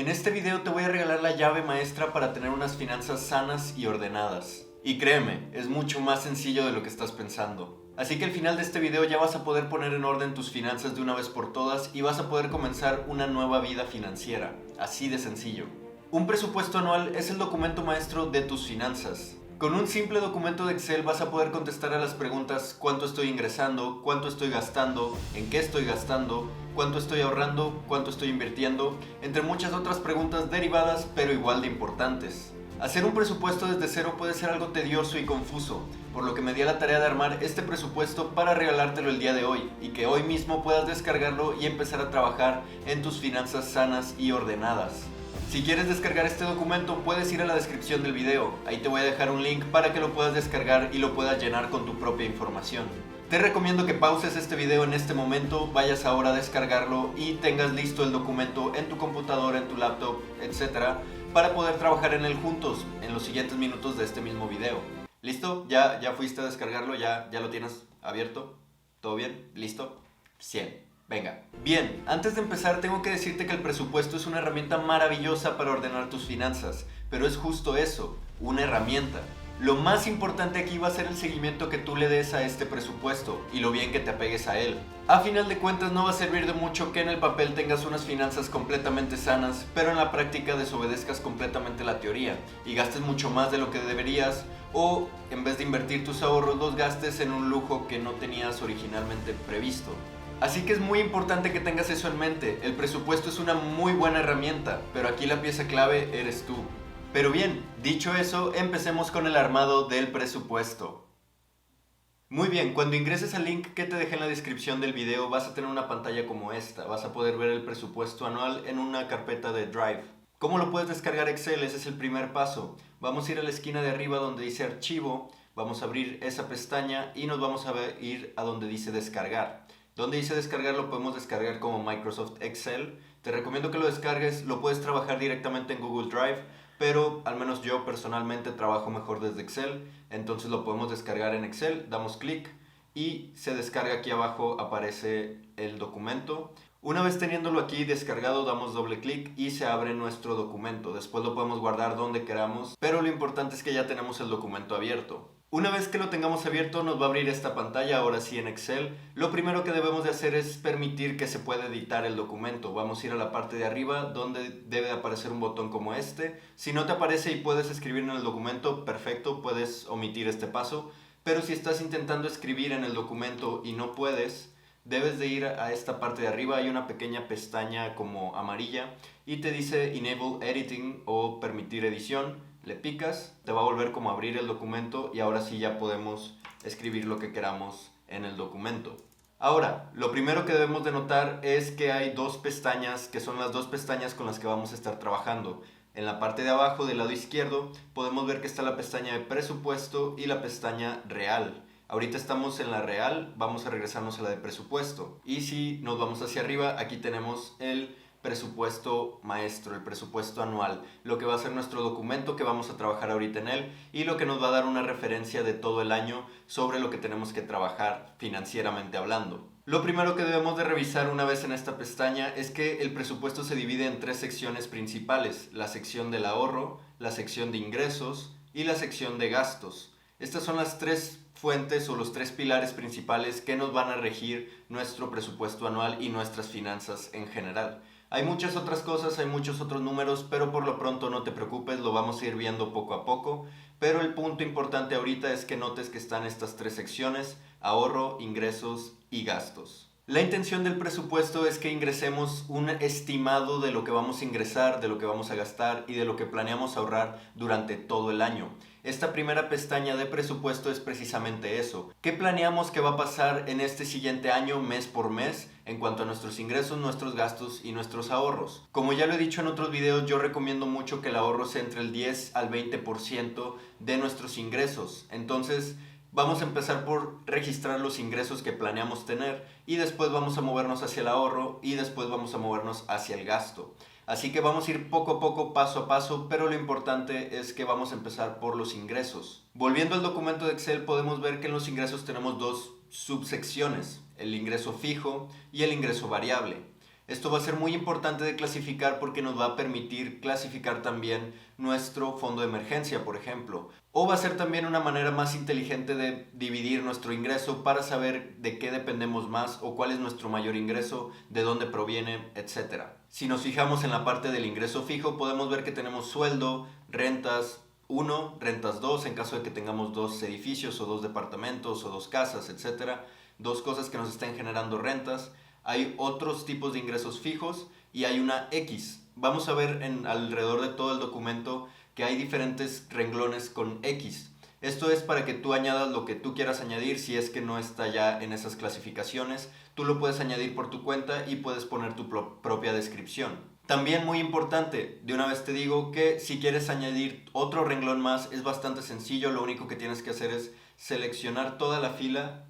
En este video te voy a regalar la llave maestra para tener unas finanzas sanas y ordenadas. Y créeme, es mucho más sencillo de lo que estás pensando. Así que al final de este video ya vas a poder poner en orden tus finanzas de una vez por todas y vas a poder comenzar una nueva vida financiera. Así de sencillo. Un presupuesto anual es el documento maestro de tus finanzas. Con un simple documento de Excel vas a poder contestar a las preguntas: ¿cuánto estoy ingresando? ¿Cuánto estoy gastando? ¿En qué estoy gastando? ¿Cuánto estoy ahorrando? ¿Cuánto estoy invirtiendo? Entre muchas otras preguntas derivadas, pero igual de importantes. Hacer un presupuesto desde cero puede ser algo tedioso y confuso, por lo que me di a la tarea de armar este presupuesto para regalártelo el día de hoy y que hoy mismo puedas descargarlo y empezar a trabajar en tus finanzas sanas y ordenadas. Si quieres descargar este documento, puedes ir a la descripción del video. Ahí te voy a dejar un link para que lo puedas descargar y lo puedas llenar con tu propia información. Te recomiendo que pauses este video en este momento, vayas ahora a descargarlo y tengas listo el documento en tu computadora, en tu laptop, etc. para poder trabajar en él juntos en los siguientes minutos de este mismo video. ¿Listo? ¿Ya fuiste a descargarlo? ¿Ya lo tienes abierto? ¿Todo bien? ¿Listo? 100. Venga. Bien, antes de empezar tengo que decirte que el presupuesto es una herramienta maravillosa para ordenar tus finanzas, pero es justo eso, una herramienta. Lo más importante aquí va a ser el seguimiento que tú le des a este presupuesto y lo bien que te apegues a él. A final de cuentas no va a servir de mucho que en el papel tengas unas finanzas completamente sanas, pero en la práctica desobedezcas completamente la teoría y gastes mucho más de lo que deberías, o en vez de invertir tus ahorros los gastes en un lujo que no tenías originalmente previsto. Así que es muy importante que tengas eso en mente. El presupuesto es una muy buena herramienta, pero aquí la pieza clave eres tú. Pero bien, dicho eso, empecemos con el armado del presupuesto. Muy bien, cuando ingreses al link que te dejé en la descripción del video vas a tener una pantalla como esta. Vas a poder ver el presupuesto anual en una carpeta de Drive. ¿Cómo lo puedes descargar Excel? Ese es el primer paso. Vamos a ir a la esquina de arriba donde dice Archivo, vamos a abrir esa pestaña y nos vamos a ir a donde dice Descargar. Donde dice descargar lo podemos descargar como Microsoft Excel. Te recomiendo que lo descargues, lo puedes trabajar directamente en Google Drive, pero al menos yo personalmente trabajo mejor desde Excel, entonces lo podemos descargar en Excel, damos clic y se descarga. Aquí abajo aparece el documento. Una vez teniéndolo aquí descargado damos doble clic y se abre nuestro documento. Después lo podemos guardar donde queramos, pero lo importante es que ya tenemos el documento abierto. Una vez que lo tengamos abierto nos va a abrir esta pantalla, ahora sí en Excel. Lo primero que debemos de hacer es permitir que se pueda editar el documento. Vamos a ir a la parte de arriba donde debe de aparecer un botón como este. Si no te aparece y puedes escribir en el documento, perfecto, puedes omitir este paso. Pero si estás intentando escribir en el documento y no puedes, debes de ir a esta parte de arriba, hay una pequeña pestaña como amarilla y te dice Enable Editing o permitir edición. Le picas, te va a volver como a abrir el documento y ahora sí ya podemos escribir lo que queramos en el documento. Ahora, lo primero que debemos de notar es que hay dos pestañas que son las dos pestañas con las que vamos a estar trabajando. En la parte de abajo del lado izquierdo podemos ver que está la pestaña de presupuesto y la pestaña real. Ahorita estamos en la real, vamos a regresarnos a la de presupuesto. Y si nos vamos hacia arriba, aquí tenemos el presupuesto maestro, el presupuesto anual, lo que va a ser nuestro documento que vamos a trabajar ahorita en él y lo que nos va a dar una referencia de todo el año sobre lo que tenemos que trabajar financieramente hablando. Lo primero que debemos de revisar una vez en esta pestaña es que el presupuesto se divide en tres secciones principales: la sección del ahorro, la sección de ingresos y la sección de gastos. Estas son las tres fuentes o los tres pilares principales que nos van a regir nuestro presupuesto anual y nuestras finanzas en general. Hay muchas otras cosas, hay muchos otros números, pero por lo pronto no te preocupes, lo vamos a ir viendo poco a poco. Pero el punto importante ahorita es que notes que están estas tres secciones: ahorro, ingresos y gastos. La intención del presupuesto es que ingresemos un estimado de lo que vamos a ingresar, de lo que vamos a gastar y de lo que planeamos ahorrar durante todo el año. Esta primera pestaña de presupuesto es precisamente eso. ¿Qué planeamos que va a pasar en este siguiente año, mes por mes, en cuanto a nuestros ingresos, nuestros gastos y nuestros ahorros? Como ya lo he dicho en otros videos, yo recomiendo mucho que el ahorro sea entre el 10 al 20% de nuestros ingresos. Entonces, vamos a empezar por registrar los ingresos que planeamos tener y después vamos a movernos hacia el ahorro y después vamos a movernos hacia el gasto. Así que vamos a ir poco a poco, paso a paso, pero lo importante es que vamos a empezar por los ingresos. Volviendo al documento de Excel, podemos ver que en los ingresos tenemos dos subsecciones: el ingreso fijo y el ingreso variable. Esto va a ser muy importante de clasificar porque nos va a permitir clasificar también nuestro fondo de emergencia, por ejemplo. O va a ser también una manera más inteligente de dividir nuestro ingreso para saber de qué dependemos más o cuál es nuestro mayor ingreso, de dónde proviene, etc. Si nos fijamos en la parte del ingreso fijo, podemos ver que tenemos sueldo, rentas 1, rentas 2, en caso de que tengamos 2 edificios o 2 departamentos o 2 casas, etc. Dos cosas que nos estén generando rentas. Hay otros tipos de ingresos fijos y hay una X. Vamos a ver alrededor de todo el documento que hay diferentes renglones con X. Esto es para que tú añadas lo que tú quieras añadir si es que no está ya en esas clasificaciones. Tú lo puedes añadir por tu cuenta y puedes poner tu propia descripción. También muy importante, de una vez te digo que si quieres añadir otro renglón más es bastante sencillo. Lo único que tienes que hacer es seleccionar toda la fila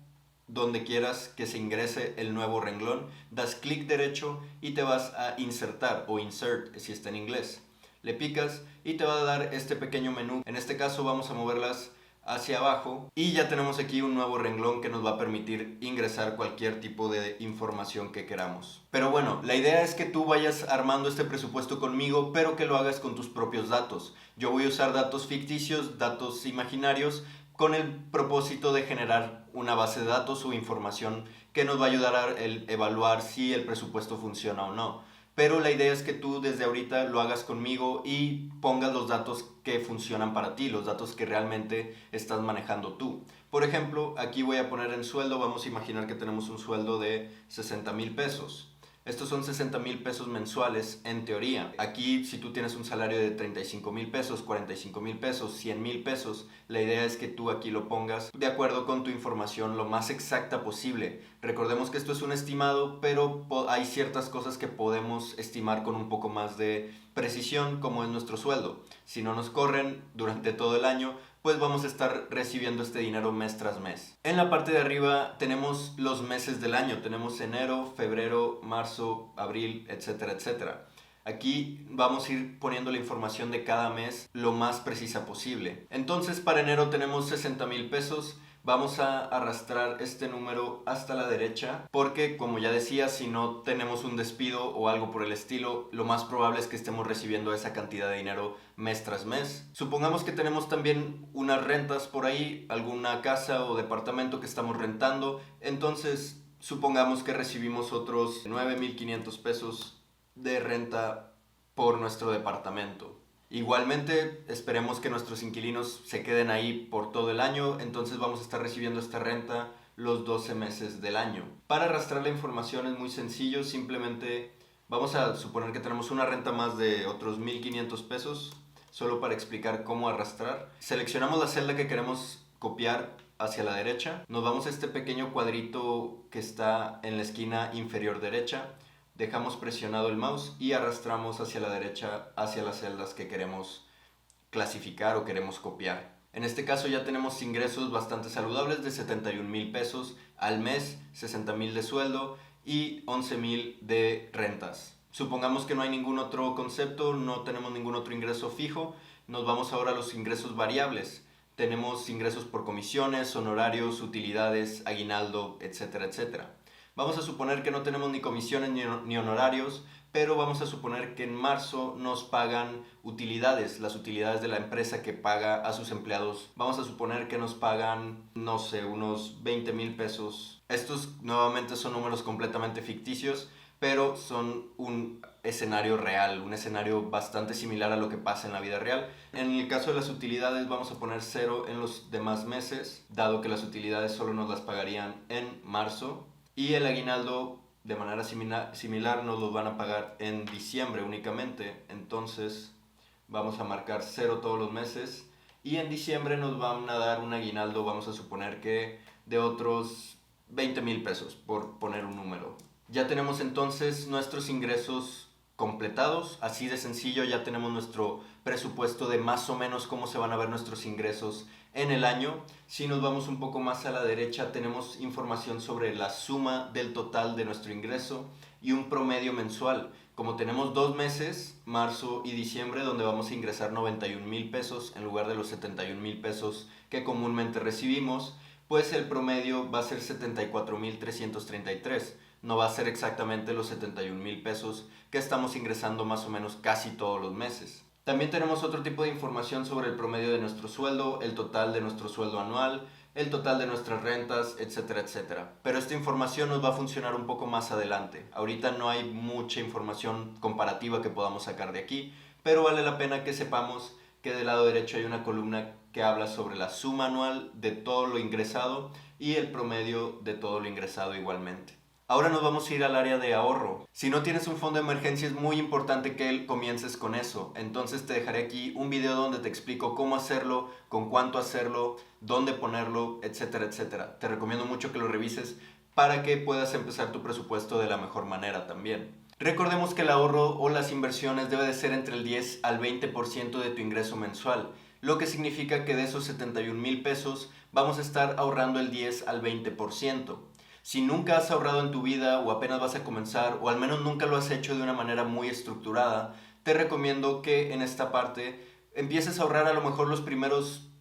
donde quieras que se ingrese el nuevo renglón, das clic derecho y te vas a insertar o insert si está en inglés. Le picas y te va a dar este pequeño menú. En este caso vamos a moverlas hacia abajo y ya tenemos aquí un nuevo renglón que nos va a permitir ingresar cualquier tipo de información que queramos. Pero bueno, la idea es que tú vayas armando este presupuesto conmigo, pero que lo hagas con tus propios datos. Yo voy a usar datos ficticios, datos imaginarios, con el propósito de generar una base de datos o información que nos va a ayudar a evaluar si el presupuesto funciona o no. Pero la idea es que tú desde ahorita lo hagas conmigo y pongas los datos que funcionan para ti, los datos que realmente estás manejando tú. Por ejemplo, aquí voy a poner en sueldo, vamos a imaginar que tenemos un sueldo de 60,000 pesos. Estos son 60,000 pesos mensuales en teoría. Aquí si tú tienes un salario de 35,000 pesos, 45,000 pesos, 100,000 pesos, la idea es que tú aquí lo pongas de acuerdo con tu información lo más exacta posible. Recordemos que esto es un estimado, pero hay ciertas cosas que podemos estimar con un poco más de precisión, como es nuestro sueldo. Si no nos corren durante todo el año, pues vamos a estar recibiendo este dinero mes tras mes. En la parte de arriba tenemos los meses del año. Tenemos enero, febrero, marzo, abril, etcétera, etcétera. Aquí vamos a ir poniendo la información de cada mes lo más precisa posible. Entonces para enero tenemos 60,000 pesos. Vamos a arrastrar este número hasta la derecha porque, como ya decía, si no tenemos un despido o algo por el estilo, lo más probable es que estemos recibiendo esa cantidad de dinero mes tras mes. Supongamos que tenemos también unas rentas por ahí, alguna casa o departamento que estamos rentando, entonces supongamos que recibimos otros 9,500 pesos de renta por nuestro departamento. Igualmente, esperemos que nuestros inquilinos se queden ahí por todo el año, entonces vamos a estar recibiendo esta renta los 12 meses del año. Para arrastrar la información es muy sencillo, simplemente vamos a suponer que tenemos una renta más de otros 1,500 pesos, solo para explicar cómo arrastrar. Seleccionamos la celda que queremos copiar hacia la derecha, nos vamos a este pequeño cuadrito que está en la esquina inferior derecha, dejamos presionado el mouse y arrastramos hacia la derecha, hacia las celdas que queremos clasificar o queremos copiar. En este caso ya tenemos ingresos bastante saludables de 71,000 pesos al mes, 60,000 de sueldo y 11,000 de rentas. Supongamos que no hay ningún otro concepto, no tenemos ningún otro ingreso fijo, nos vamos ahora a los ingresos variables. Tenemos ingresos por comisiones, honorarios, utilidades, aguinaldo, etcétera, etcétera. Vamos a suponer que no tenemos ni comisiones ni honorarios, pero vamos a suponer que en marzo nos pagan utilidades, las utilidades de la empresa que paga a sus empleados. Vamos a suponer que nos pagan, no sé, unos 20,000 pesos. Estos nuevamente son números completamente ficticios, pero son un escenario real, un escenario bastante similar a lo que pasa en la vida real. En el caso de las utilidades vamos a poner 0 en los demás meses, dado que las utilidades solo nos las pagarían en marzo. Y el aguinaldo de manera similar nos lo van a pagar en diciembre únicamente. Entonces vamos a marcar 0 todos los meses. Y en diciembre nos van a dar un aguinaldo, vamos a suponer que de otros 20,000 pesos, por poner un número. Ya tenemos entonces nuestros ingresos completados, así de sencillo. Ya tenemos nuestro presupuesto de más o menos cómo se van a ver nuestros ingresos en el año. Si nos vamos un poco más a la derecha, tenemos información sobre la suma del total de nuestro ingreso y un promedio mensual. Como tenemos 2 meses, marzo y diciembre, donde vamos a ingresar 91,000 pesos en lugar de los 71,000 pesos que comúnmente recibimos, pues el promedio va a ser 74,333. no va a ser exactamente los 71,000 pesos que estamos ingresando más o menos casi todos los meses. También tenemos otro tipo de información sobre el promedio de nuestro sueldo, el total de nuestro sueldo anual, el total de nuestras rentas, etcétera, etcétera. Pero esta información nos va a funcionar un poco más adelante. Ahorita no hay mucha información comparativa que podamos sacar de aquí, pero vale la pena que sepamos que del lado derecho hay una columna que habla sobre la suma anual de todo lo ingresado y el promedio de todo lo ingresado igualmente. Ahora nos vamos a ir al área de ahorro. Si no tienes un fondo de emergencia es muy importante que comiences con eso. Entonces te dejaré aquí un video donde te explico cómo hacerlo, con cuánto hacerlo, dónde ponerlo, etcétera, etcétera. Te recomiendo mucho que lo revises para que puedas empezar tu presupuesto de la mejor manera también. Recordemos que el ahorro o las inversiones debe de ser entre el 10 al 20% de tu ingreso mensual, lo que significa que de esos 71,000 pesos vamos a estar ahorrando el 10 al 20%. Si nunca has ahorrado en tu vida o apenas vas a comenzar o al menos nunca lo has hecho de una manera muy estructurada, te recomiendo que en esta parte empieces a ahorrar a lo mejor los primeros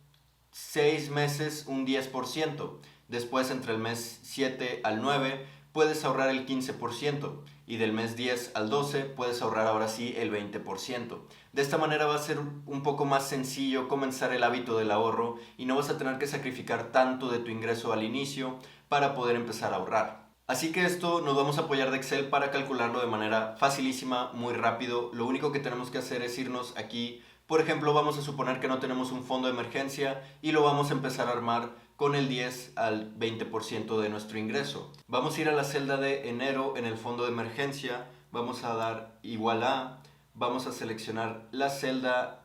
6 meses un 10%. Después entre el mes 7 al 9 puedes ahorrar el 15% y del mes 10 al 12 puedes ahorrar ahora sí el 20%. De esta manera va a ser un poco más sencillo comenzar el hábito del ahorro y no vas a tener que sacrificar tanto de tu ingreso al inicio para poder empezar a ahorrar. Así que esto nos vamos a apoyar de Excel para calcularlo de manera facilísima, muy rápido. Lo único que tenemos que hacer es irnos aquí. Por ejemplo, vamos a suponer que no tenemos un fondo de emergencia y lo vamos a empezar a armar con el 10 al 20% de nuestro ingreso. Vamos a ir a la celda de enero en el fondo de emergencia, vamos a dar igual a, vamos a seleccionar la celda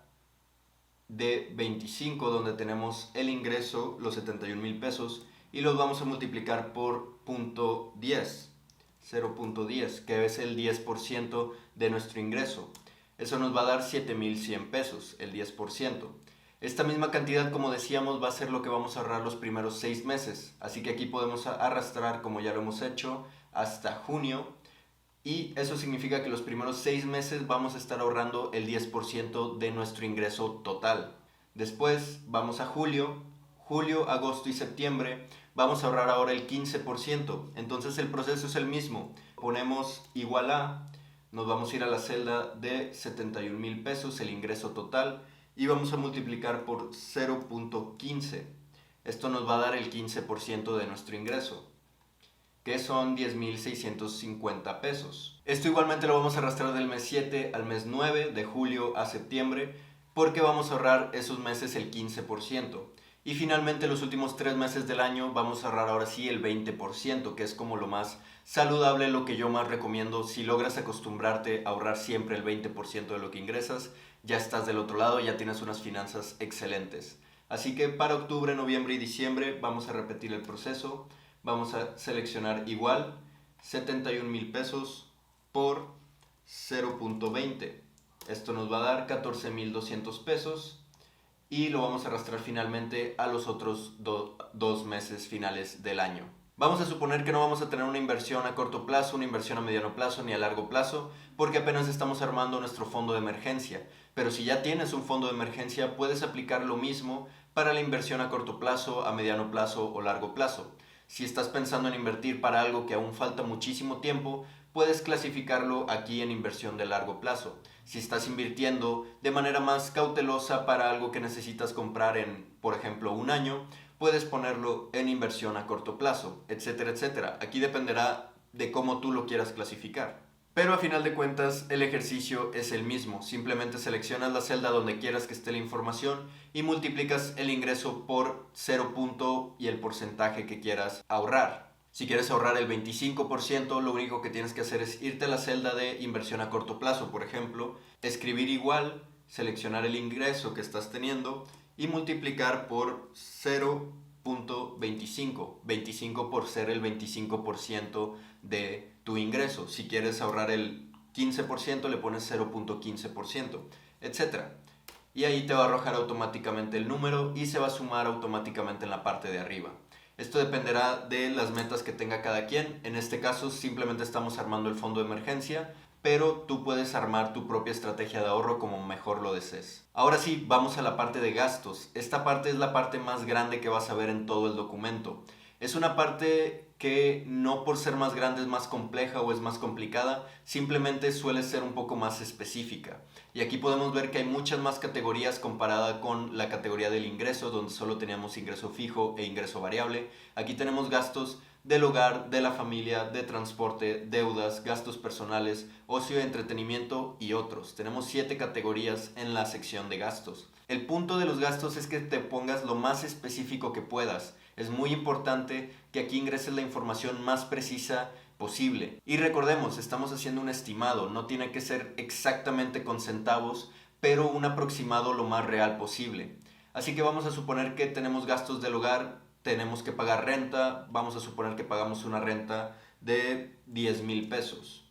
de 25 donde tenemos el ingreso, los 71,000 pesos, y los vamos a multiplicar por 0.10, que es el 10% de nuestro ingreso. Eso nos va a dar 7,100 pesos, el 10%. Esta misma cantidad, como decíamos, va a ser lo que vamos a ahorrar los primeros 6 meses. Así que aquí podemos arrastrar, como ya lo hemos hecho, hasta junio. Y eso significa que los primeros 6 meses vamos a estar ahorrando el 10% de nuestro ingreso total. Después vamos a julio, agosto y septiembre. Vamos a ahorrar ahora el 15%. Entonces el proceso es el mismo. Ponemos igual a, nos vamos a ir a la celda de 71,000 pesos, el ingreso total, y vamos a multiplicar por 0.15. Esto nos va a dar el 15% de nuestro ingreso, que son 10,650 pesos. Esto igualmente lo vamos a arrastrar del mes 7 al mes 9, de julio a septiembre, porque vamos a ahorrar esos meses el 15%. Y finalmente los últimos 3 meses del año vamos a ahorrar ahora sí el 20%, que es como lo más saludable, lo que yo más recomiendo. Si logras acostumbrarte a ahorrar siempre el 20% de lo que ingresas, ya estás del otro lado, ya tienes unas finanzas excelentes. Así que para octubre, noviembre y diciembre vamos a repetir el proceso. Vamos a seleccionar igual 71,000 pesos por 0.20. Esto nos va a dar 14,200 pesos y lo vamos a arrastrar finalmente a los otros 2 meses finales del año. Vamos a suponer que no vamos a tener una inversión a corto plazo, una inversión a mediano plazo ni a largo plazo, porque apenas estamos armando nuestro fondo de emergencia. Pero si ya tienes un fondo de emergencia, puedes aplicar lo mismo para la inversión a corto plazo, a mediano plazo o largo plazo. Si estás pensando en invertir para algo que aún falta muchísimo tiempo, puedes clasificarlo aquí en inversión de largo plazo. Si estás invirtiendo de manera más cautelosa para algo que necesitas comprar en, por ejemplo, un año, puedes ponerlo en inversión a corto plazo, etcétera, etcétera. Aquí dependerá de cómo tú lo quieras clasificar. Pero a final de cuentas el ejercicio es el mismo. Simplemente seleccionas la celda donde quieras que esté la información y multiplicas el ingreso por 0 punto y el porcentaje que quieras ahorrar. Si quieres ahorrar el 25%, lo único que tienes que hacer es irte a la celda de inversión a corto plazo, por ejemplo, escribir igual, seleccionar el ingreso que estás teniendo y multiplicar por 0.25. 25 por ser el 25% de tu ingreso. Si quieres ahorrar el 15%, le pones 0.15%, etc. Y ahí te va a arrojar automáticamente el número y se va a sumar automáticamente en la parte de arriba. Esto dependerá de las metas que tenga cada quien. En este caso simplemente estamos armando el fondo de emergencia, pero tú puedes armar tu propia estrategia de ahorro como mejor lo desees. Ahora sí, vamos a la parte de gastos. Esta parte es la parte más grande que vas a ver en todo el documento. Es una parte que no por ser más grande es más compleja o es más complicada, simplemente suele ser un poco más específica. Y aquí podemos ver que hay muchas más categorías comparada con la categoría del ingreso, donde solo teníamos ingreso fijo e ingreso variable. Aquí tenemos gastos del hogar, de la familia, de transporte, deudas, gastos personales, ocio, entretenimiento y otros. Tenemos 7 categorías en la sección de gastos. El punto de los gastos es que te pongas lo más específico que puedas. Es muy importante que aquí ingreses la información más precisa posible. Y recordemos, estamos haciendo un estimado, no tiene que ser exactamente con centavos, pero un aproximado lo más real posible. Así que vamos a suponer que tenemos gastos del hogar, tenemos que pagar renta, vamos a suponer que pagamos una renta de 10,000 pesos.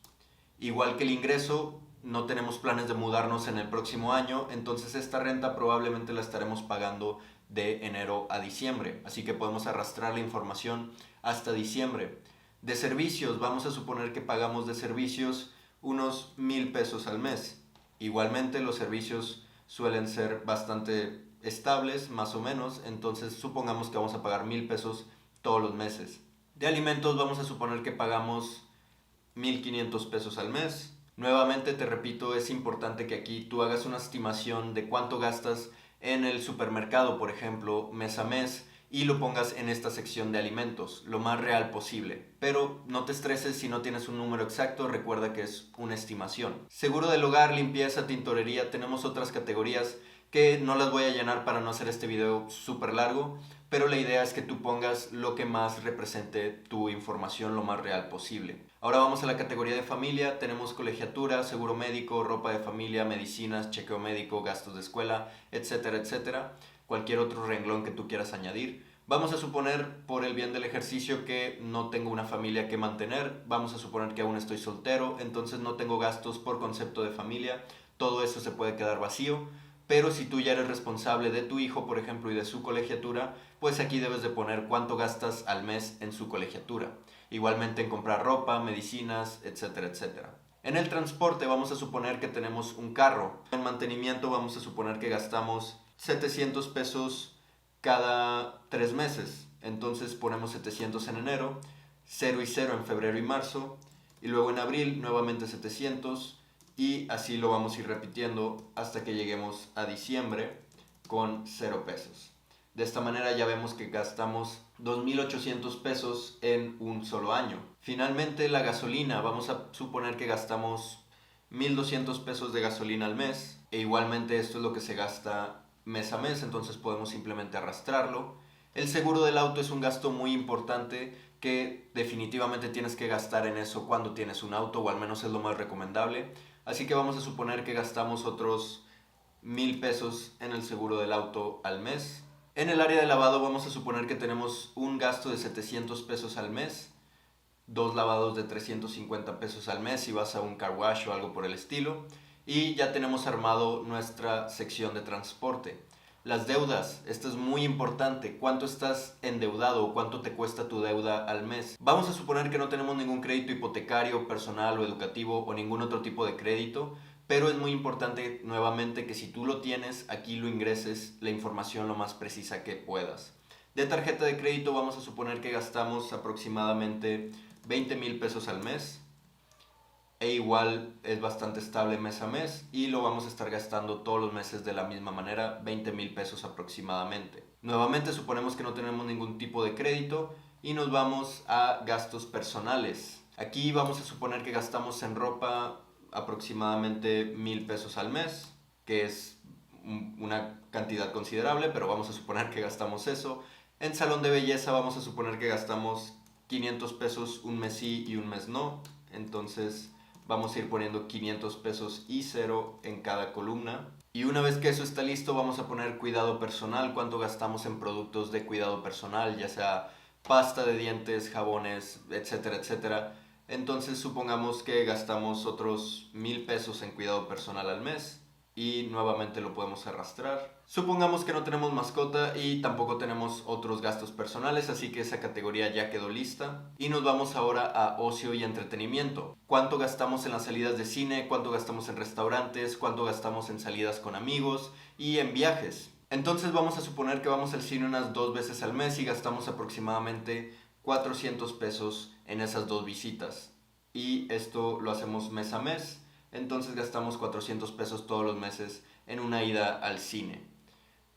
Igual que el ingreso, no tenemos planes de mudarnos en el próximo año, entonces esta renta probablemente la estaremos pagando de enero a diciembre, así que podemos arrastrar la información hasta diciembre. De servicios, vamos a suponer que pagamos de servicios unos 1,000 pesos al mes. Igualmente los servicios suelen ser bastante estables, más o menos, entonces supongamos que vamos a pagar 1,000 pesos todos los meses. De alimentos vamos a suponer que pagamos 1,500 pesos al mes. Nuevamente te repito, es importante que aquí tú hagas una estimación de cuánto gastas en el supermercado, por ejemplo, mes a mes, y lo pongas en esta sección de alimentos, lo más real posible. Pero no te estreses si no tienes un número exacto, recuerda que es una estimación. Seguro del hogar, limpieza, tintorería, tenemos otras categorías que no las voy a llenar para no hacer este video súper largo, pero la idea es que tú pongas lo que más represente tu información lo más real posible. Ahora vamos a la categoría de familia, tenemos colegiatura, seguro médico, ropa de familia, medicinas, chequeo médico, gastos de escuela, etcétera, etcétera. Cualquier otro renglón que tú quieras añadir. Vamos a suponer, por el bien del ejercicio, que no tengo una familia que mantener. Vamos a suponer que aún estoy soltero, entonces no tengo gastos por concepto de familia. Todo eso se puede quedar vacío. Pero si tú ya eres responsable de tu hijo, por ejemplo, y de su colegiatura, pues aquí debes de poner cuánto gastas al mes en su colegiatura. Igualmente en comprar ropa, medicinas, etcétera, etcétera. En el transporte vamos a suponer que tenemos un carro. En mantenimiento vamos a suponer que gastamos 700 pesos cada 3 meses. Entonces ponemos 700 en enero, 0 y 0 en febrero y marzo, y luego en abril nuevamente 700, y así lo vamos a ir repitiendo hasta que lleguemos a diciembre con 0 pesos. De esta manera ya vemos que gastamos 2,800 pesos en un solo año. Finalmente la gasolina, vamos a suponer que gastamos 1,200 pesos de gasolina al mes, e igualmente esto es lo que se gasta mes a mes, entonces podemos simplemente arrastrarlo. El seguro del auto es un gasto muy importante que definitivamente tienes que gastar en eso cuando tienes un auto, o al menos es lo más recomendable. Así que vamos a suponer que gastamos otros 1,000 pesos en el seguro del auto al mes. En el área de lavado vamos a suponer que tenemos un gasto de 700 pesos al mes, 2 lavados de 350 pesos al mes si vas a un car wash o algo por el estilo. Y ya tenemos armado nuestra sección de transporte. Las deudas, esto es muy importante. ¿Cuánto estás endeudado o cuánto te cuesta tu deuda al mes? Vamos a suponer que no tenemos ningún crédito hipotecario, personal o educativo o ningún otro tipo de crédito, pero es muy importante nuevamente que si tú lo tienes, aquí lo ingreses la información lo más precisa que puedas. De tarjeta de crédito vamos a suponer que gastamos aproximadamente 20,000 pesos al mes. E igual es bastante estable mes a mes y lo vamos a estar gastando todos los meses de la misma manera, 20,000 pesos aproximadamente. Nuevamente suponemos que no tenemos ningún tipo de crédito y nos vamos a gastos personales. Aquí vamos a suponer que gastamos en ropa aproximadamente 1,000 pesos al mes, que es una cantidad considerable, pero vamos a suponer que gastamos eso. En salón de belleza vamos a suponer que gastamos 500 pesos un mes sí y un mes no, entonces vamos a ir poniendo 500 pesos y 0 en cada columna. Y una vez que eso está listo, vamos a poner cuidado personal, cuánto gastamos en productos de cuidado personal, ya sea pasta de dientes, jabones, etcétera, etcétera. Entonces supongamos que gastamos otros 1,000 pesos en cuidado personal al mes y nuevamente lo podemos arrastrar. Supongamos que no tenemos mascota y tampoco tenemos otros gastos personales, así que esa categoría ya quedó lista. Y nos vamos ahora a ocio y entretenimiento. ¿Cuánto gastamos en las salidas de cine? ¿Cuánto gastamos en restaurantes? ¿Cuánto gastamos en salidas con amigos? Y en viajes. Entonces vamos a suponer que vamos al cine unas 2 veces al mes y gastamos aproximadamente 400 pesos en esas 2 visitas. Y esto lo hacemos mes a mes, entonces gastamos 400 pesos todos los meses en una ida al cine.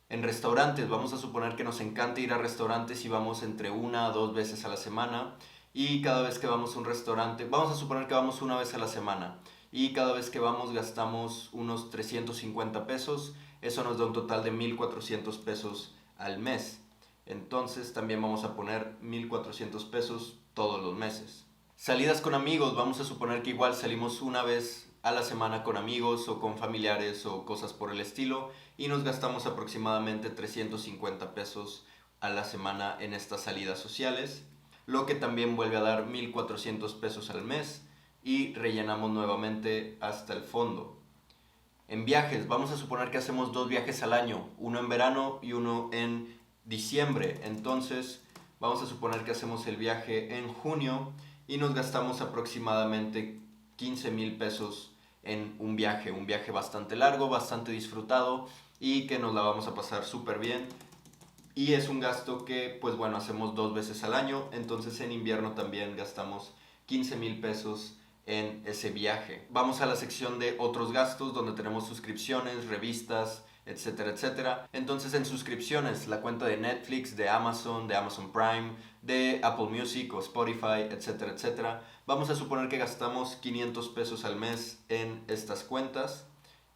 En restaurantes, vamos a suponer que nos encanta ir a restaurantes y vamos entre 1 a 2 veces a la semana. Y cada vez que vamos a un restaurante, vamos a suponer que vamos una vez a la semana. Y cada vez que vamos gastamos unos 350 pesos. Eso nos da un total de 1,400 pesos al mes. Entonces también vamos a poner 1,400 pesos todos los meses. Salidas con amigos, vamos a suponer que igual salimos una vez a la semana con amigos o con familiares o cosas por el estilo y nos gastamos aproximadamente 350 pesos a la semana en estas salidas sociales, lo que también vuelve a dar 1,400 pesos al mes y rellenamos nuevamente hasta el fondo. En viajes, vamos a suponer que hacemos 2 viajes al año, uno en verano y uno en diciembre, entonces vamos a suponer que hacemos el viaje en junio y nos gastamos aproximadamente 15,000 pesos en un viaje bastante largo, bastante disfrutado y que nos la vamos a pasar súper bien. Y es un gasto que, pues bueno, hacemos 2 veces al año, entonces en invierno también gastamos 15,000 pesos en ese viaje. Vamos a la sección de otros gastos donde tenemos suscripciones, revistas, etcétera, etcétera. Entonces en suscripciones, la cuenta de Netflix, de Amazon Prime, de Apple Music o Spotify, etcétera, etcétera. Vamos a suponer que gastamos 500 pesos al mes en estas cuentas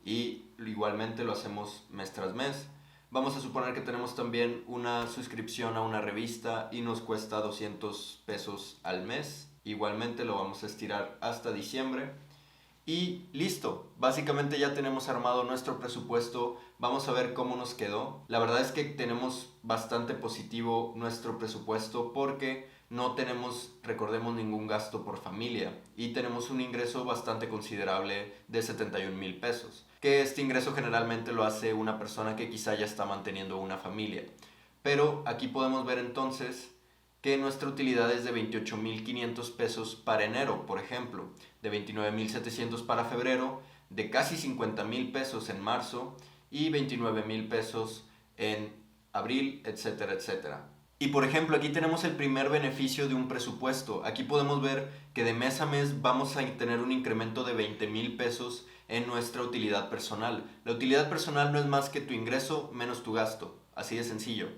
y igualmente lo hacemos mes tras mes. Vamos a suponer que tenemos también una suscripción a una revista y nos cuesta 200 pesos al mes. Igualmente lo vamos a estirar hasta diciembre. Y listo, básicamente ya tenemos armado nuestro presupuesto, vamos a ver cómo nos quedó. La verdad es que tenemos bastante positivo nuestro presupuesto porque no tenemos, recordemos, ningún gasto por familia y tenemos un ingreso bastante considerable de 71,000 pesos, que este ingreso generalmente lo hace una persona que quizá ya está manteniendo una familia. Pero aquí podemos ver entonces que nuestra utilidad es de 28,500 pesos para enero, por ejemplo, de 29,700 para febrero, de casi 50,000 pesos en marzo y 29,000 pesos en abril, etcétera, etcétera. Y por ejemplo, aquí tenemos el primer beneficio de un presupuesto. Aquí podemos ver que de mes a mes vamos a tener un incremento de 20,000 pesos en nuestra utilidad personal. La utilidad personal no es más que tu ingreso menos tu gasto, así de sencillo.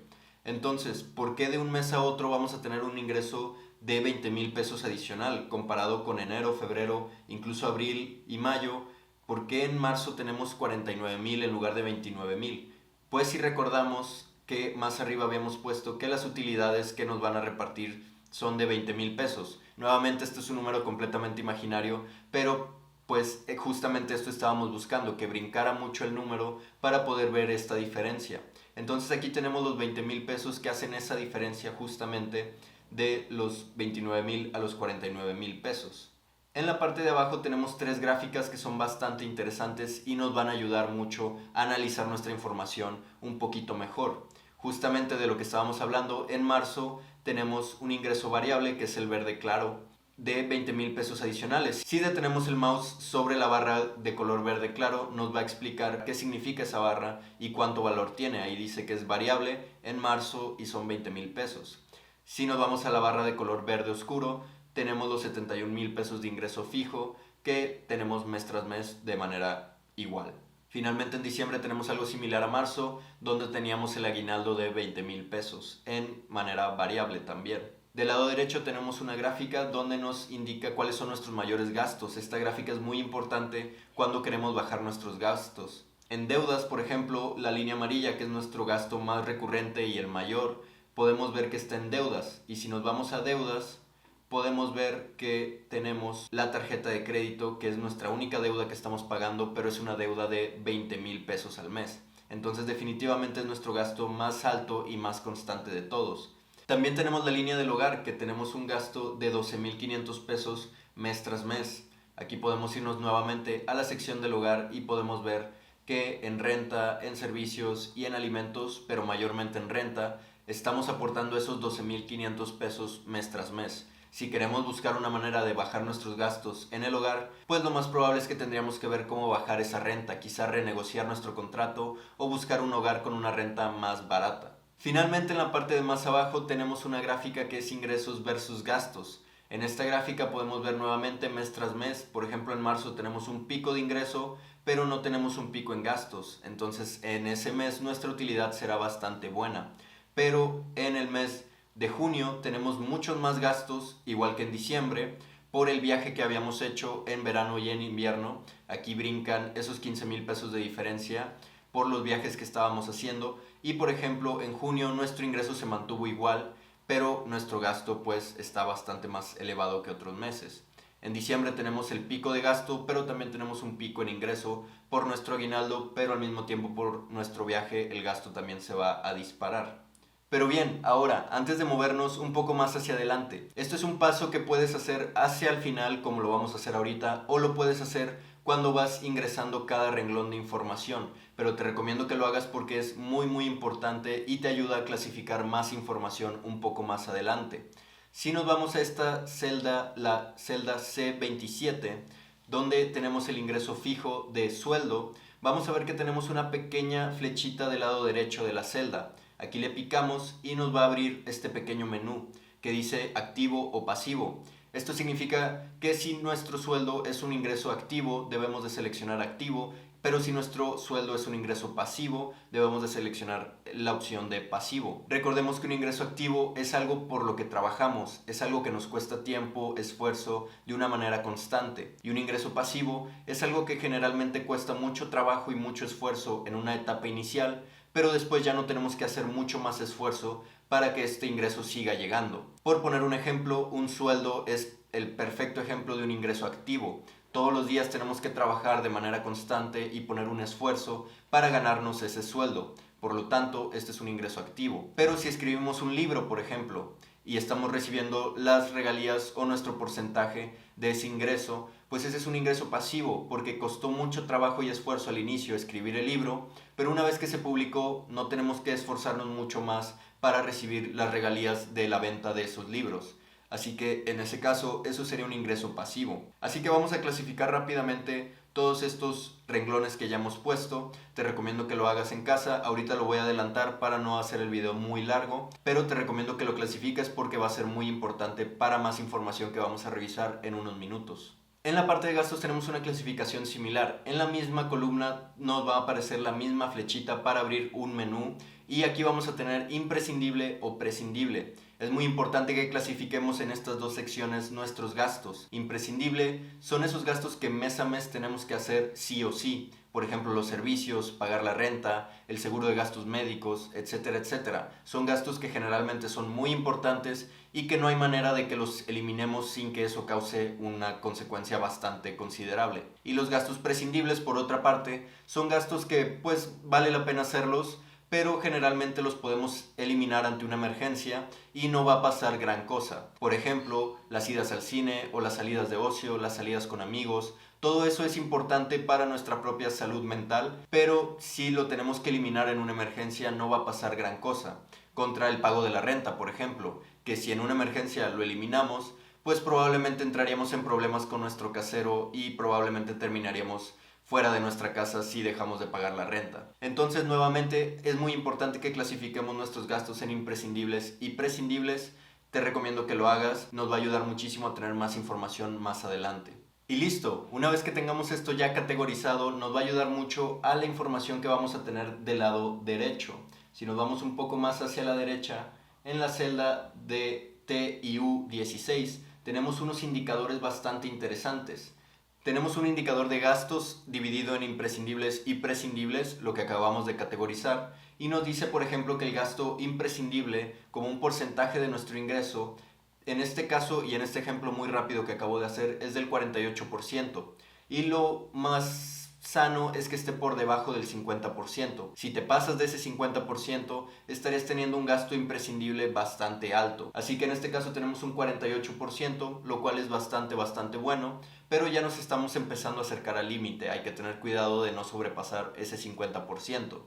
Entonces, ¿por qué de un mes a otro vamos a tener un ingreso de 20,000 pesos adicional comparado con enero, febrero, incluso abril y mayo? ¿Por qué en marzo tenemos 49,000 en lugar de 29,000? Pues si recordamos que más arriba habíamos puesto que las utilidades que nos van a repartir son de 20,000 pesos. Nuevamente este es un número completamente imaginario, pero pues justamente esto estábamos buscando, que brincara mucho el número para poder ver esta diferencia. Entonces aquí tenemos los 20,000 pesos que hacen esa diferencia justamente de los 29,000 a los 49,000 pesos. En la parte de abajo tenemos 3 gráficas que son bastante interesantes y nos van a ayudar mucho a analizar nuestra información un poquito mejor. Justamente de lo que estábamos hablando, en marzo tenemos un ingreso variable que es el verde claro de 20,000 pesos adicionales. Si detenemos el mouse sobre la barra de color verde claro, nos va a explicar qué significa esa barra y cuánto valor tiene. Ahí dice que es variable en marzo y son 20,000 pesos. Si nos vamos a la barra de color verde oscuro, tenemos los 71,000 pesos de ingreso fijo que tenemos mes tras mes de manera igual. Finalmente en diciembre tenemos algo similar a marzo, donde teníamos el aguinaldo de 20,000 pesos en manera variable también. Del lado derecho tenemos una gráfica donde nos indica cuáles son nuestros mayores gastos. Esta gráfica es muy importante cuando queremos bajar nuestros gastos. En deudas, por ejemplo, la línea amarilla, que es nuestro gasto más recurrente y el mayor, podemos ver que está en deudas. Y si nos vamos a deudas, podemos ver que tenemos la tarjeta de crédito, que es nuestra única deuda que estamos pagando, pero es una deuda de 20,000 pesos al mes. Entonces definitivamente es nuestro gasto más alto y más constante de todos. También tenemos la línea del hogar, que tenemos un gasto de 12,500 pesos mes tras mes. Aquí podemos irnos nuevamente a la sección del hogar y podemos ver que en renta, en servicios y en alimentos, pero mayormente en renta, estamos aportando esos 12,500 pesos mes tras mes. Si queremos buscar una manera de bajar nuestros gastos en el hogar, pues lo más probable es que tendríamos que ver cómo bajar esa renta, quizá renegociar nuestro contrato o buscar un hogar con una renta más barata. Finalmente, en la parte de más abajo tenemos una gráfica que es ingresos versus gastos. En esta gráfica podemos ver nuevamente mes tras mes. Por ejemplo, en marzo tenemos un pico de ingreso, pero no tenemos un pico en gastos. Entonces, en ese mes nuestra utilidad será bastante buena. Pero en el mes de junio tenemos muchos más gastos, igual que en diciembre, por el viaje que habíamos hecho en verano y en invierno. Aquí brincan esos 15,000 pesos de diferencia por los viajes que estábamos haciendo. Y por ejemplo, en junio nuestro ingreso se mantuvo igual, pero nuestro gasto pues está bastante más elevado que otros meses. En diciembre tenemos el pico de gasto, pero también tenemos un pico en ingreso por nuestro aguinaldo, pero al mismo tiempo por nuestro viaje el gasto también se va a disparar. Pero bien, ahora, antes de movernos un poco más hacia adelante, esto es un paso que puedes hacer hacia el final, como lo vamos a hacer ahorita, o lo puedes hacer cuando vas ingresando cada renglón de información, pero te recomiendo que lo hagas porque es muy importante y te ayuda a clasificar más información un poco más adelante. Si nos vamos a esta celda, la celda C27, donde tenemos el ingreso fijo de sueldo, vamos a ver que tenemos una pequeña flechita del lado derecho de la celda. Aquí le picamos y nos va a abrir este pequeño menú que dice activo o pasivo. Esto significa que si nuestro sueldo es un ingreso activo, debemos de seleccionar activo, pero si nuestro sueldo es un ingreso pasivo, debemos de seleccionar la opción de pasivo. Recordemos que un ingreso activo es algo por lo que trabajamos, es algo que nos cuesta tiempo, esfuerzo, de una manera constante. Y un ingreso pasivo es algo que generalmente cuesta mucho trabajo y mucho esfuerzo en una etapa inicial, pero después ya no tenemos que hacer mucho más esfuerzo para que este ingreso siga llegando. Por poner un ejemplo, un sueldo es el perfecto ejemplo de un ingreso activo. Todos los días tenemos que trabajar de manera constante y poner un esfuerzo para ganarnos ese sueldo. Por lo tanto, este es un ingreso activo. Pero si escribimos un libro, por ejemplo, y estamos recibiendo las regalías o nuestro porcentaje de ese ingreso, pues ese es un ingreso pasivo, porque costó mucho trabajo y esfuerzo al inicio escribir el libro, pero una vez que se publicó no tenemos que esforzarnos mucho más para recibir las regalías de la venta de esos libros. Así que en ese caso eso sería un ingreso pasivo. Así que vamos a clasificar rápidamente todos estos renglones que ya hemos puesto. Te recomiendo que lo hagas en casa. Ahorita lo voy a adelantar para no hacer el video muy largo, pero te recomiendo que lo clasifiques porque va a ser muy importante para más información que vamos a revisar en unos minutos. En la parte de gastos tenemos una clasificación similar. En la misma columna nos va a aparecer la misma flechita para abrir un menú y aquí vamos a tener imprescindible o prescindible. Es muy importante que clasifiquemos en estas dos secciones nuestros gastos. Imprescindible son esos gastos que mes a mes tenemos que hacer sí o sí. Por ejemplo, los servicios, pagar la renta, el seguro de gastos médicos, etcétera, etcétera. Son gastos que generalmente son muy importantes y que no hay manera de que los eliminemos sin que eso cause una consecuencia bastante considerable. Y los gastos prescindibles, por otra parte, son gastos que pues vale la pena hacerlos, pero generalmente los podemos eliminar ante una emergencia y no va a pasar gran cosa. Por ejemplo, las idas al cine o las salidas de ocio, las salidas con amigos, todo eso es importante para nuestra propia salud mental, pero si lo tenemos que eliminar en una emergencia no va a pasar gran cosa. Contra el pago de la renta, por ejemplo, que si en una emergencia lo eliminamos, pues probablemente entraríamos en problemas con nuestro casero y probablemente terminaríamos fuera de nuestra casa si dejamos de pagar la renta. Entonces, nuevamente, es muy importante que clasifiquemos nuestros gastos en imprescindibles y prescindibles. Te recomiendo que lo hagas, nos va a ayudar muchísimo a tener más información más adelante. Y listo, una vez que tengamos esto ya categorizado, nos va a ayudar mucho a la información que vamos a tener del lado derecho. Si nos vamos un poco más hacia la derecha, en la celda de TIU16 tenemos unos indicadores bastante interesantes. Tenemos un indicador de gastos dividido en imprescindibles y prescindibles, lo que acabamos de categorizar, y nos dice, por ejemplo, que el gasto imprescindible, como un porcentaje de nuestro ingreso, en este caso y en este ejemplo muy rápido que acabo de hacer, es del 48%. Y lo más sano es que esté por debajo del 50%. Si te pasas de ese 50%, estarías teniendo un gasto imprescindible bastante alto. Así que en este caso tenemos un 48%, lo cual es bastante bueno, pero ya nos estamos empezando a acercar al límite. Hay que tener cuidado de no sobrepasar ese 50%.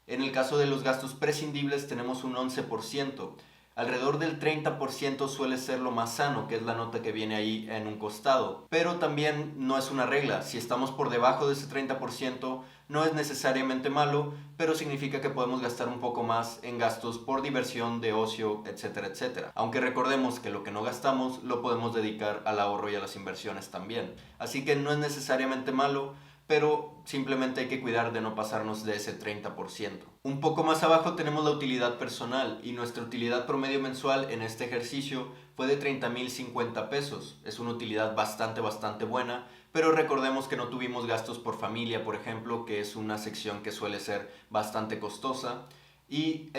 En el caso de los gastos prescindibles tenemos un 11%. Alrededor del 30% suele ser lo más sano, que es la nota que viene ahí en un costado. Pero también no es una regla. Si estamos por debajo de ese 30%, no es necesariamente malo, pero significa que podemos gastar un poco más en gastos por diversión, de ocio, etcétera, etcétera. Aunque recordemos que lo que no gastamos lo podemos dedicar al ahorro y a las inversiones también. Así que no es necesariamente malo, pero simplemente hay que cuidar de no pasarnos de ese 30%. Un poco más abajo tenemos la utilidad personal y nuestra utilidad promedio mensual en este ejercicio fue de 30,050 pesos. Es una utilidad bastante buena, pero recordemos que no tuvimos gastos por familia, por ejemplo, que es una sección que suele ser bastante costosa. Y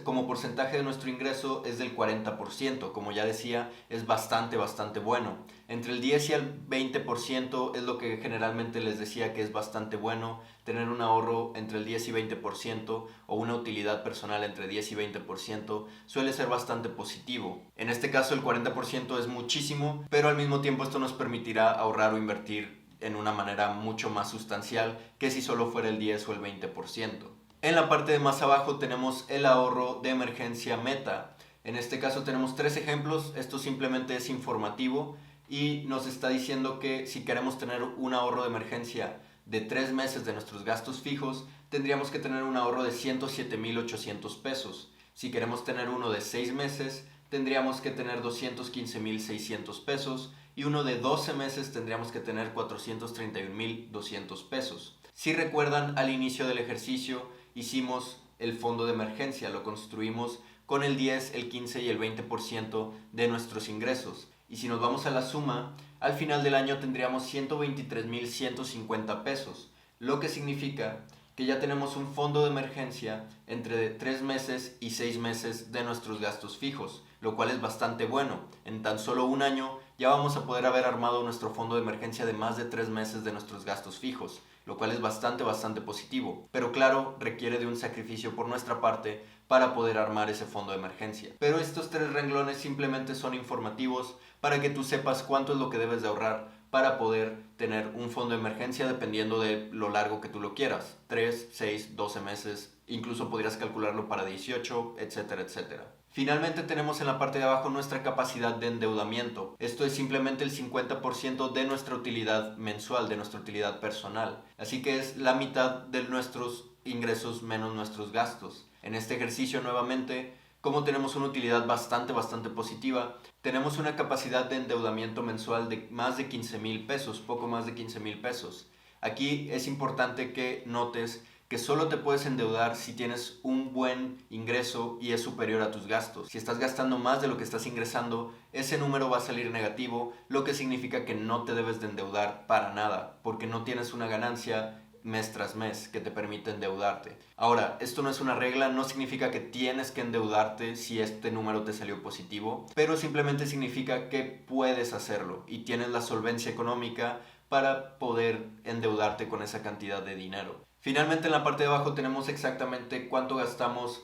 como porcentaje de nuestro ingreso es del 40%, como ya decía, es bastante bueno. Entre el 10 y el 20% es lo que generalmente les decía que es bastante bueno. Tener un ahorro entre el 10 y 20% o una utilidad personal entre 10 y 20% suele ser bastante positivo. En este caso el 40% es muchísimo, pero al mismo tiempo esto nos permitirá ahorrar o invertir en una manera mucho más sustancial que si solo fuera el 10 o el 20%. En la parte de más abajo tenemos el ahorro de emergencia meta. En este caso tenemos 3 ejemplos, esto simplemente es informativo y nos está diciendo que si queremos tener un ahorro de emergencia de 3 meses de nuestros gastos fijos, tendríamos que tener un ahorro de 107,800 pesos. Si queremos tener uno de 6 meses, tendríamos que tener 215,600 pesos y uno de 12 meses tendríamos que tener 431,200 pesos. Si recuerdan, al inicio del ejercicio hicimos el fondo de emergencia, lo construimos con el 10, el 15 y el 20% de nuestros ingresos. Y si nos vamos a la suma, al final del año tendríamos 123,150 pesos, lo que significa que ya tenemos un fondo de emergencia entre 3 meses y 6 meses de nuestros gastos fijos, lo cual es bastante bueno. En tan solo un año ya vamos a poder haber armado nuestro fondo de emergencia de más de 3 meses de nuestros gastos fijos, lo cual es bastante positivo. Pero claro, requiere de un sacrificio por nuestra parte para poder armar ese fondo de emergencia. Pero estos 3 renglones simplemente son informativos para que tú sepas cuánto es lo que debes de ahorrar para poder tener un fondo de emergencia dependiendo de lo largo que tú lo quieras. 3, 6, 12 meses, incluso podrías calcularlo para 18, etcétera, etcétera. Finalmente tenemos en la parte de abajo nuestra capacidad de endeudamiento. Esto es simplemente el 50% de nuestra utilidad mensual, de nuestra utilidad personal. Así que es la mitad de nuestros ingresos menos nuestros gastos. En este ejercicio nuevamente, como tenemos una utilidad bastante positiva, tenemos una capacidad de endeudamiento mensual de más de 15,000 pesos, poco más de 15,000 pesos. Aquí es importante que notes que solo te puedes endeudar si tienes un buen ingreso y es superior a tus gastos. Si estás gastando más de lo que estás ingresando, ese número va a salir negativo, lo que significa que no te debes de endeudar para nada, porque no tienes una ganancia mes tras mes que te permite endeudarte. Ahora, esto no es una regla, no significa que tienes que endeudarte si este número te salió positivo, pero simplemente significa que puedes hacerlo y tienes la solvencia económica para poder endeudarte con esa cantidad de dinero. Finalmente, en la parte de abajo tenemos exactamente cuánto gastamos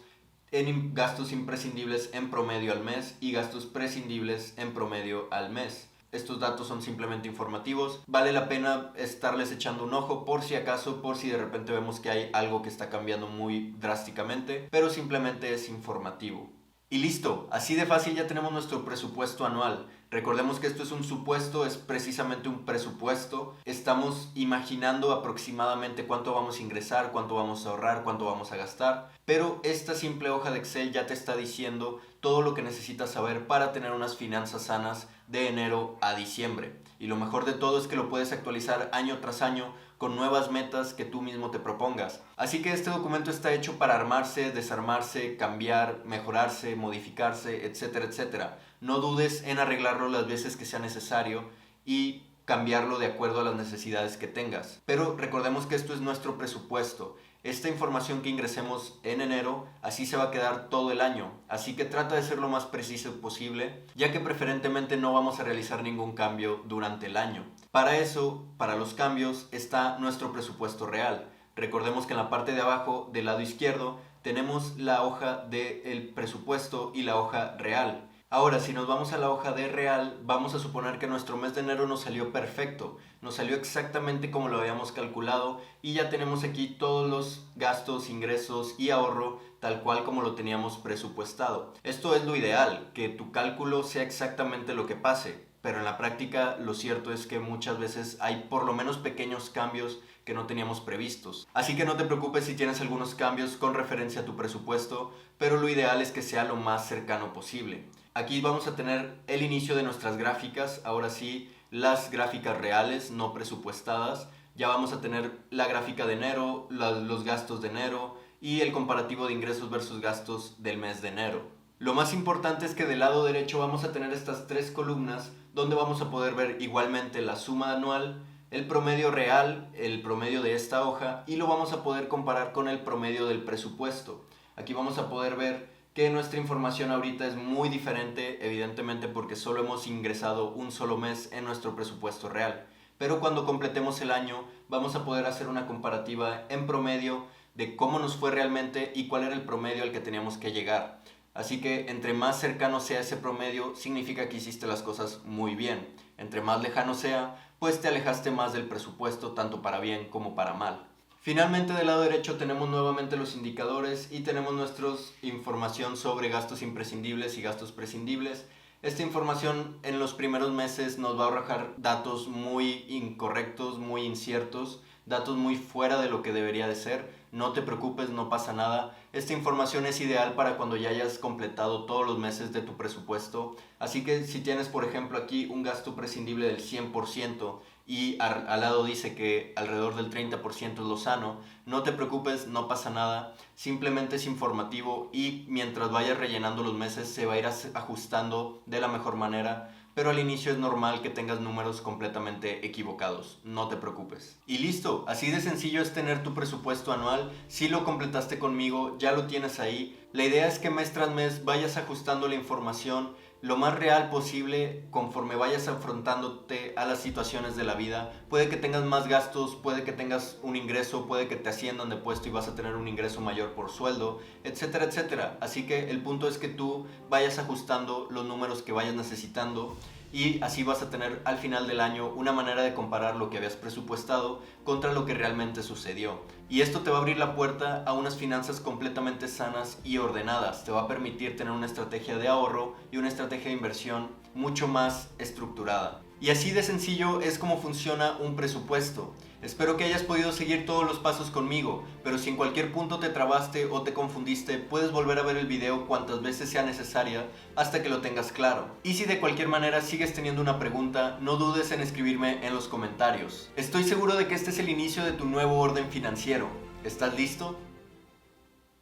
en gastos imprescindibles en promedio al mes y gastos prescindibles en promedio al mes. Estos datos son simplemente informativos. Vale la pena estarles echando un ojo por si acaso, por si de repente vemos que hay algo que está cambiando muy drásticamente, pero simplemente es informativo. Y listo, así de fácil ya tenemos nuestro presupuesto anual. Recordemos que esto es un supuesto, es precisamente un presupuesto. Estamos imaginando aproximadamente cuánto vamos a ingresar, cuánto vamos a ahorrar, cuánto vamos a gastar. Pero esta simple hoja de Excel ya te está diciendo todo lo que necesitas saber para tener unas finanzas sanas de enero a diciembre. Y lo mejor de todo es que lo puedes actualizar año tras año con nuevas metas que tú mismo te propongas. Así que este documento está hecho para armarse, desarmarse, cambiar, mejorarse, modificarse, etcétera, etcétera. No dudes en arreglarlo las veces que sea necesario y cambiarlo de acuerdo a las necesidades que tengas. Pero recordemos que esto es nuestro presupuesto. Esta información que ingresemos en enero, así se va a quedar todo el año. Así que trata de ser lo más preciso posible, ya que preferentemente no vamos a realizar ningún cambio durante el año. Para eso, para los cambios, está nuestro presupuesto real. Recordemos que en la parte de abajo, del lado izquierdo, tenemos la hoja del presupuesto y la hoja real. Ahora, si nos vamos a la hoja de real, vamos a suponer que nuestro mes de enero nos salió perfecto, nos salió exactamente como lo habíamos calculado y ya tenemos aquí todos los gastos, ingresos y ahorro tal cual como lo teníamos presupuestado. Esto es lo ideal, que tu cálculo sea exactamente lo que pase, pero en la práctica lo cierto es que muchas veces hay por lo menos pequeños cambios que no teníamos previstos. Así que no te preocupes si tienes algunos cambios con referencia a tu presupuesto, pero lo ideal es que sea lo más cercano posible. Aquí vamos a tener el inicio de nuestras gráficas, ahora sí, las gráficas reales, no presupuestadas. Ya vamos a tener la gráfica de enero, los gastos de enero y el comparativo de ingresos versus gastos del mes de enero. Lo más importante es que del lado derecho vamos a tener estas tres columnas donde vamos a poder ver igualmente la suma anual, el promedio real, el promedio de esta hoja, y lo vamos a poder comparar con el promedio del presupuesto. Aquí vamos a poder ver que nuestra información ahorita es muy diferente, evidentemente porque solo hemos ingresado un solo mes en nuestro presupuesto real. Pero cuando completemos el año vamos a poder hacer una comparativa en promedio de cómo nos fue realmente y cuál era el promedio al que teníamos que llegar. Así que entre más cercano sea ese promedio, significa que hiciste las cosas muy bien. Entre más lejano sea, pues te alejaste más del presupuesto, tanto para bien como para mal. Finalmente, del lado derecho tenemos nuevamente los indicadores y tenemos nuestra información sobre gastos imprescindibles y gastos prescindibles. Esta información en los primeros meses nos va a arrojar datos muy incorrectos, muy inciertos, datos muy fuera de lo que debería de ser. No te preocupes, no pasa nada. Esta información es ideal para cuando ya hayas completado todos los meses de tu presupuesto. Así que si tienes, por ejemplo, aquí un gasto prescindible del 100% y al lado dice que alrededor del 30% es lo sano, no te preocupes, no pasa nada. Simplemente es informativo y mientras vayas rellenando los meses se va a ir ajustando de la mejor manera. Pero al inicio es normal que tengas números completamente equivocados, no te preocupes. Y listo, así de sencillo es tener tu presupuesto anual. Si lo completaste conmigo, ya lo tienes ahí. La idea es que mes tras mes vayas ajustando la información lo más real posible conforme vayas afrontándote a las situaciones de la vida. Puede que tengas más gastos, puede que tengas un ingreso, puede que te asciendan de puesto y vas a tener un ingreso mayor por sueldo, etcétera, etcétera. Así que el punto es que tú vayas ajustando los números que vayas necesitando y así vas a tener al final del año una manera de comparar lo que habías presupuestado contra lo que realmente sucedió. Y esto te va a abrir la puerta a unas finanzas completamente sanas y ordenadas. Te va a permitir tener una estrategia de ahorro y una estrategia de inversión mucho más estructurada. Y así de sencillo es como funciona un presupuesto. Espero que hayas podido seguir todos los pasos conmigo, pero si en cualquier punto te trabaste o te confundiste, puedes volver a ver el video cuantas veces sea necesaria hasta que lo tengas claro. Y si de cualquier manera sigues teniendo una pregunta, no dudes en escribirme en los comentarios. Estoy seguro de que este es el inicio de tu nuevo orden financiero. ¿Estás listo?